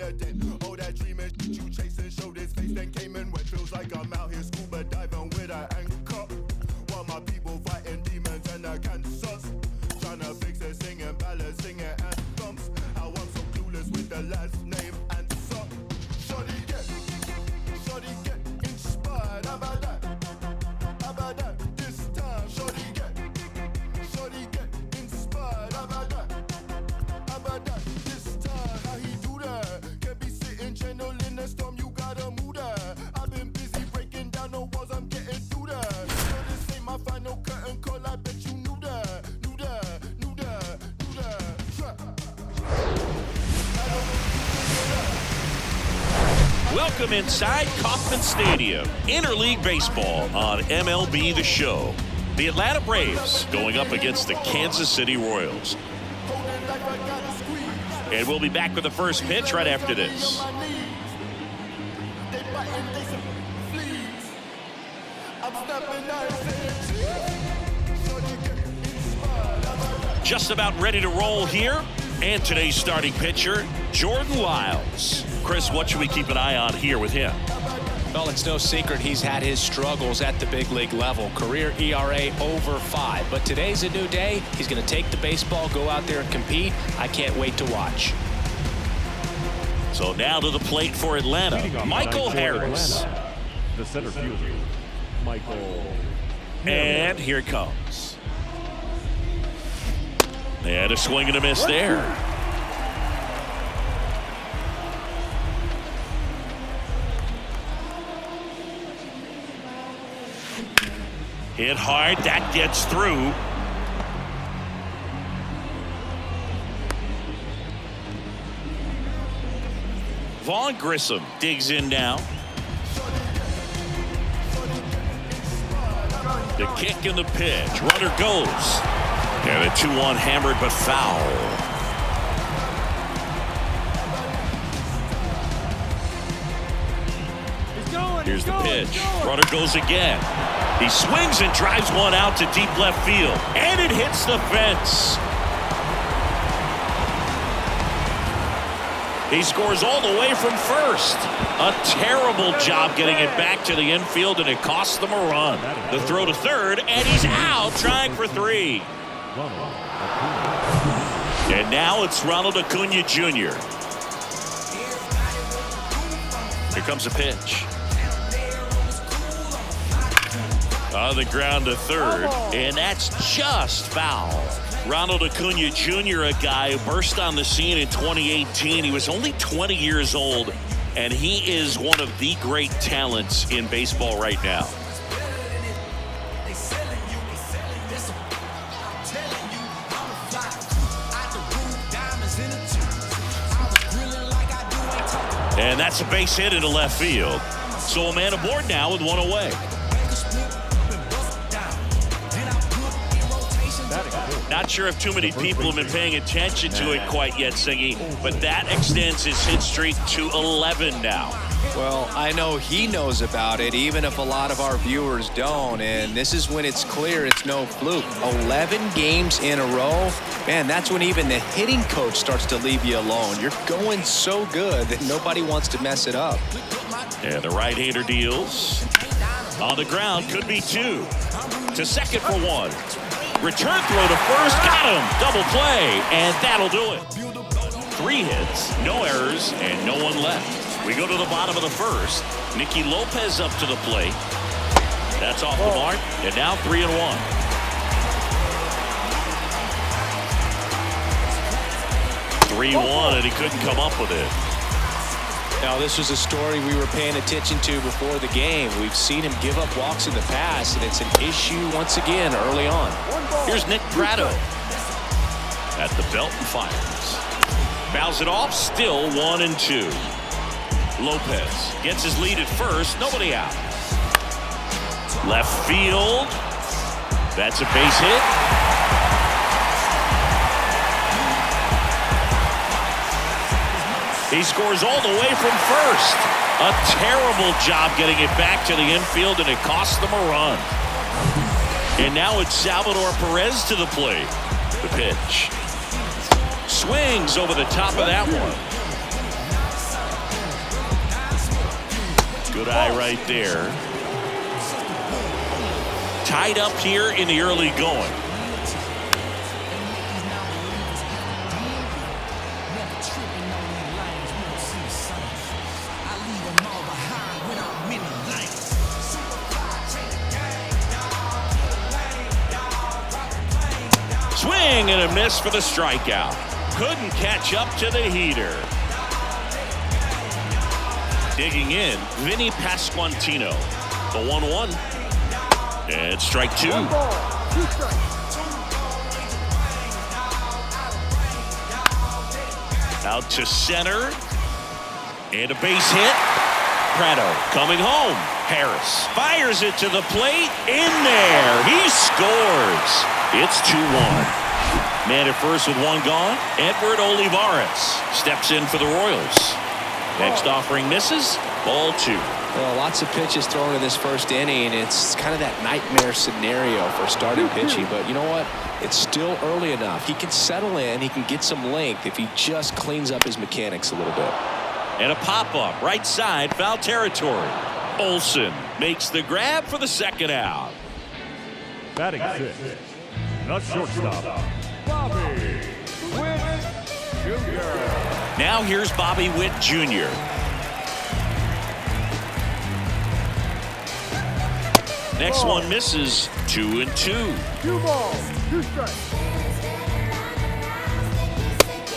a dip. Oh, that dreaming you chasing, showed his face, then came in wet. Feels like I'm out here scuba diving with an ankle cup. While my people fighting demons and the cancers. Trying to fix it, singing ballads, singing anthems. How I'm so clueless with the last name and son. Shorty get inspired. How about that? How about that? This time, shorty get inspired. How about that? How about that? This time, how he do that? Can't be sitting gentle in the storm, you gotta move that. I've been busy breaking down the walls, I'm getting through that. So this ain't my final curtain call, I bet you knew that. Welcome inside Kauffman Stadium. Interleague Baseball on MLB The Show. The Atlanta Braves going up against the Kansas City Royals. And we'll be back with the first pitch right after this. Just about ready to roll here. And today's starting pitcher, Jordan Lyles. Chris, what should we keep an eye on here with him? Well, it's no secret he's had his struggles at the big league level. Career ERA over 5. But today's a new day. He's going to take the baseball, go out there and compete. I can't wait to watch. So now to the plate for Atlanta, Michael Harris. Atlanta, the center fielder, Michael. And here it comes. And a swing and a miss there. Hit hard, that gets through. Vaughn Grissom digs in now. The kick and the pitch. Runner goes. And a 2-1 hammered but foul. Here's the pitch. Runner goes again. He swings and drives one out to deep left field. And it hits the fence. He scores all the way from first. A terrible job getting it back to the infield, and it costs them a run. The throw to third, and he's out trying for 3. And now it's Ronald Acuna Jr. Here comes a pitch. On the ground to third, and that's just foul. Ronald Acuna Jr., a guy who burst on the scene in 2018. He was only 20 years old, and he is one of the great talents in baseball right now. And that's a base hit into left field. So a man aboard now with one away. Not sure if too many people have been paying attention to it quite yet, Singy, but that extends his hit streak to 11 now. Well, I know he knows about it, even if a lot of our viewers don't. And this is when it's clear it's no fluke. 11 games in a row. Man, that's when even the hitting coach starts to leave you alone. You're going so good that nobody wants to mess it up. And the right-hander deals. On the ground, could be 2. To second for 1. Return throw to first, got him. Double play, and that'll do it. 3 hits, no errors, and no one left. We go to the bottom of the first. Nicky Lopez up to the plate. That's off the mark, and now 3-1. And he couldn't come up with it. Now, this was a story we were paying attention to before the game. We've seen him give up walks in the past, and it's an issue once again early on. Here's Nick Pratto at the belt and fires. Fouls it off, still 1-2. Lopez gets his lead at first, nobody out. Left field. That's a base hit. He scores all the way from first. A terrible job getting it back to the infield, and it costs them a run. And now it's Salvador Perez to the plate. The pitch. Swings over the top of that one. Good eye right there. Tied up here in the early going. Swing and a miss for the strikeout. Couldn't catch up to the heater. Digging in, Vinny Pasquantino. The 1-1. And strike two. Out to center. And a base hit. Prado coming home. Harris fires it to the plate. In there. He scores. It's 2-1. Man at first with one gone. Edward Olivares steps in for the Royals. Next offering misses. Ball two. Well, lots of pitches thrown in this first inning. It's kind of that nightmare scenario for starting pitching. But you know what? It's still early enough. He can settle in. He can get some length if he just cleans up his mechanics a little bit. And a pop-up right side, foul territory. Olsen makes the grab for the second out. Batting sixth, the shortstop, Bobby Witt Jr. Now here's Bobby Witt Jr. Next one misses. 2-2. 2 balls, 2 strikes.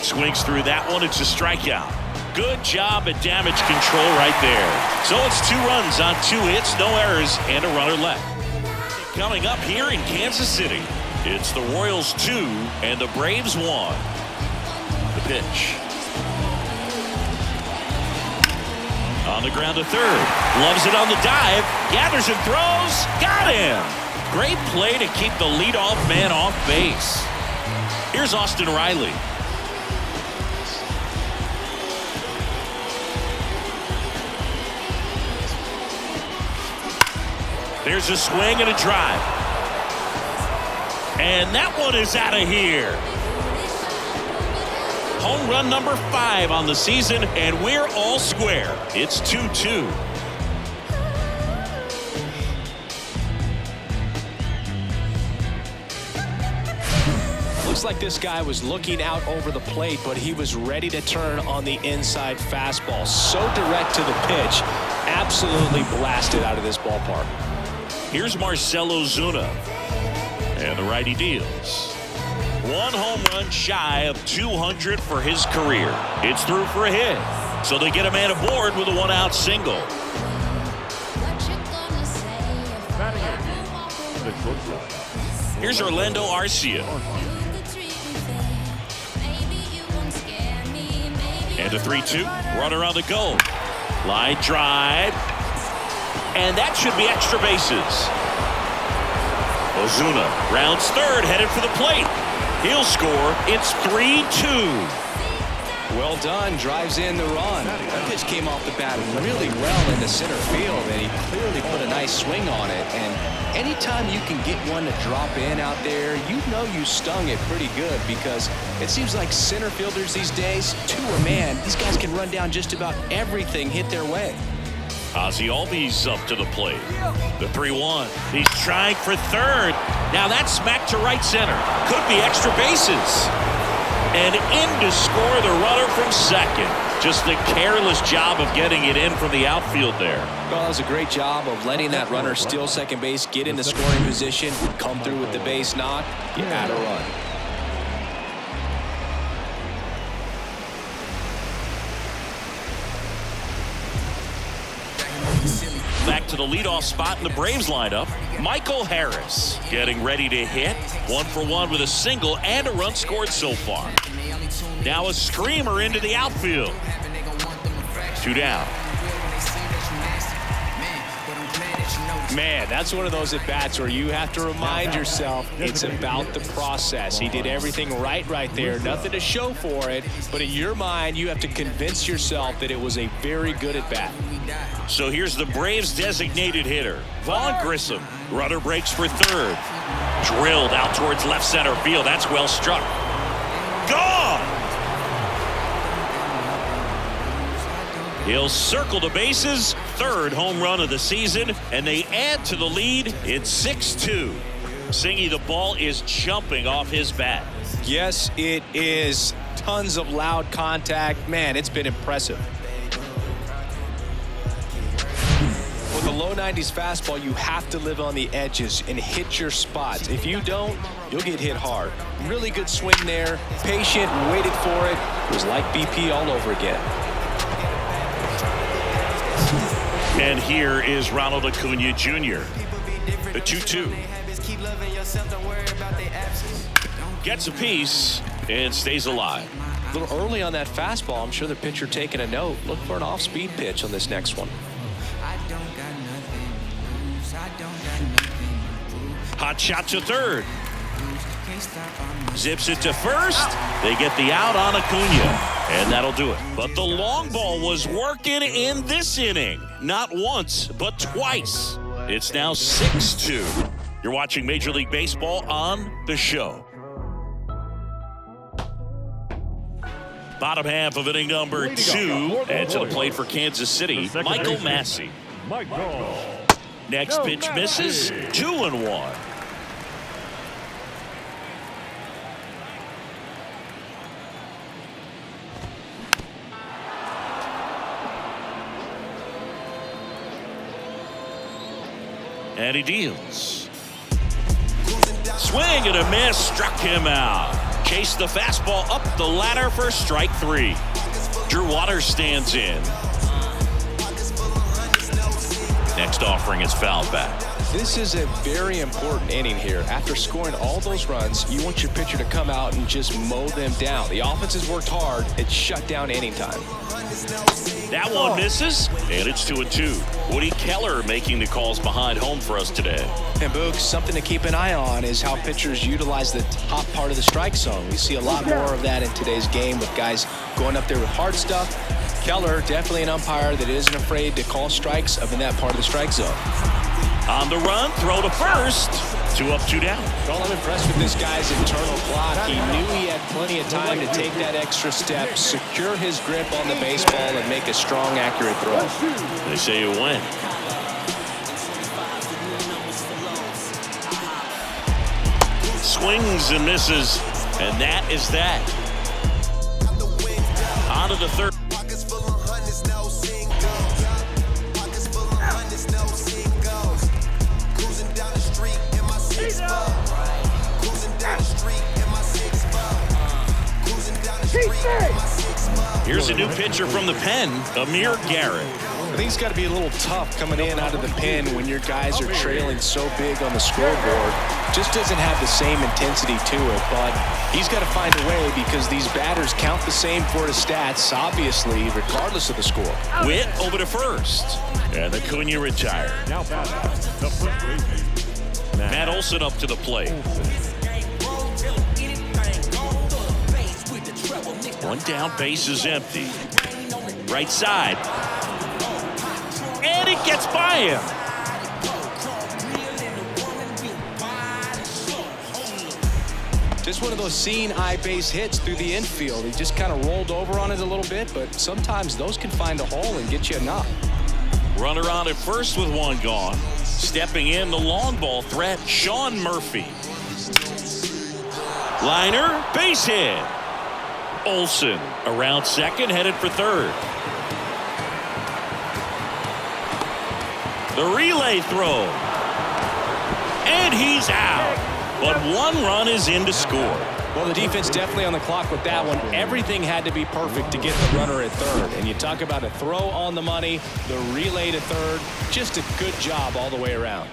Swings through that one. It's a strikeout. Good job at damage control right there. So it's 2 runs on 2 hits, no errors, and a runner left. Coming up here in Kansas City, it's the Royals 2 and the Braves 1. The pitch. On the ground to third. Loves it on the dive. Gathers and throws. Got him. Great play to keep the leadoff man off base. Here's Austin Riley. There's a swing and a drive. And that one is out of here. Home run number 5 on the season, and we're all square. It's 2-2. Looks like this guy was looking out over the plate, but he was ready to turn on the inside fastball. So direct to the pitch. Absolutely blasted out of this ballpark. Here's Marcell Ozuna. And the righty deals. 1 home run shy of 200 for his career. It's through for a hit. So they get a man aboard with a 1-out single. Here's Orlando Arcia. And a 3-2. Runner on the go. Line drive. And that should be extra bases. Ozuna rounds third, headed for the plate. He'll score. It's 3-2. Well done. Drives in the run. That pitch came off the bat really well in the center field, and he clearly put a nice swing on it. And anytime you can get one to drop in out there, you know you stung it pretty good, because it seems like center fielders these days, to a man, these guys can run down just about everything hit their way. Ozzie Albies up to the plate. The 3-1. He's trying for third. Now that's smacked to right center. Could be extra bases. And in to score the runner from second. Just a careless job of getting it in from the outfield there. Well, that was a great job of letting that runner steal second base, get into scoring position, come through with the base knock, you add a run. Back to the leadoff spot in the Braves lineup. Michael Harris getting ready to hit. 1 for 1 with a single and a run scored so far. Now a screamer into the outfield. 2 down. Man, that's one of those at-bats where you have to remind yourself it's about the process. He did everything right there. Nothing to show for it. But in your mind, you have to convince yourself that it was a very good at-bat. So here's the Braves' designated hitter, Vaughn Grissom. Runner breaks for third. Drilled out towards left center field. That's well struck. Gone! He'll circle the bases. Third home run of the season, and they add to the lead. It's 6-2. Singy, the ball is jumping off his bat. Yes, it is. Tons of loud contact. Man, it's been impressive. With a low 90s fastball, you have to live on the edges and hit your spots. If you don't, you'll get hit hard. Really good swing there. Patient, waited for it. It was like BP all over again. And here is Ronald Acuna Jr. The 2-2. Gets a piece and stays alive. A little early on that fastball. I'm sure the pitcher taking a note. Look for an off-speed pitch on this next one. Hot shot to third. Zips it to first. They get the out on Acuna, and that'll do it. But the long ball was working in this inning. Not once, but twice. It's now 6-2. You're watching Major League Baseball on The Show. Bottom half of inning number 2. And to the plate for Kansas City, Michael Massey. Next pitch misses. 2-1. And he deals. Swing and a miss, struck him out. Chased the fastball up the ladder for strike 3. Drew Waters stands in. Next offering is fouled back. This is a very important inning here. After scoring all those runs, you want your pitcher to come out and just mow them down. The offense has worked hard. It's shut down inning time. That one misses, and it's 2-2. Woody Keller making the calls behind home for us today. And Boog, something to keep an eye on is how pitchers utilize the top part of the strike zone. We see a lot more of that in today's game with guys going up there with hard stuff. Keller, definitely an umpire that isn't afraid to call strikes up in that part of the strike zone. On the run, throw to first. 2 up, 2 down. Well, I'm impressed with this guy's internal clock. He knew he had plenty of time to take that extra step, secure his grip on the baseball, and make a strong, accurate throw. They say you win. Swings and misses, and that is that. On to the third. Here's a new pitcher from the pen, Amir Garrett. I think it's got to be a little tough coming in out of the pen when your guys are trailing so big on the scoreboard. Just doesn't have the same intensity to it, but he's got to find a way because these batters count the same for his stats, obviously, regardless of the score. Witt over to first, and Acuna retired. Now batting, the first baseman, Matt Olson up to the plate. One down, base is empty. Right side. And it gets by him. Just one of those seeing eye base hits through the infield. He just kind of rolled over on it a little bit, but sometimes those can find a hole and get you a knock. Runner on at first with one gone. Stepping in, the long ball threat, Sean Murphy. Liner, base hit. Olson around second, headed for third. The relay throw. And he's out. But one run is in to score. Well, the defense definitely on the clock with that one. Everything had to be perfect to get the runner at third. And you talk about a throw on the money, the relay to third. Just a good job all the way around.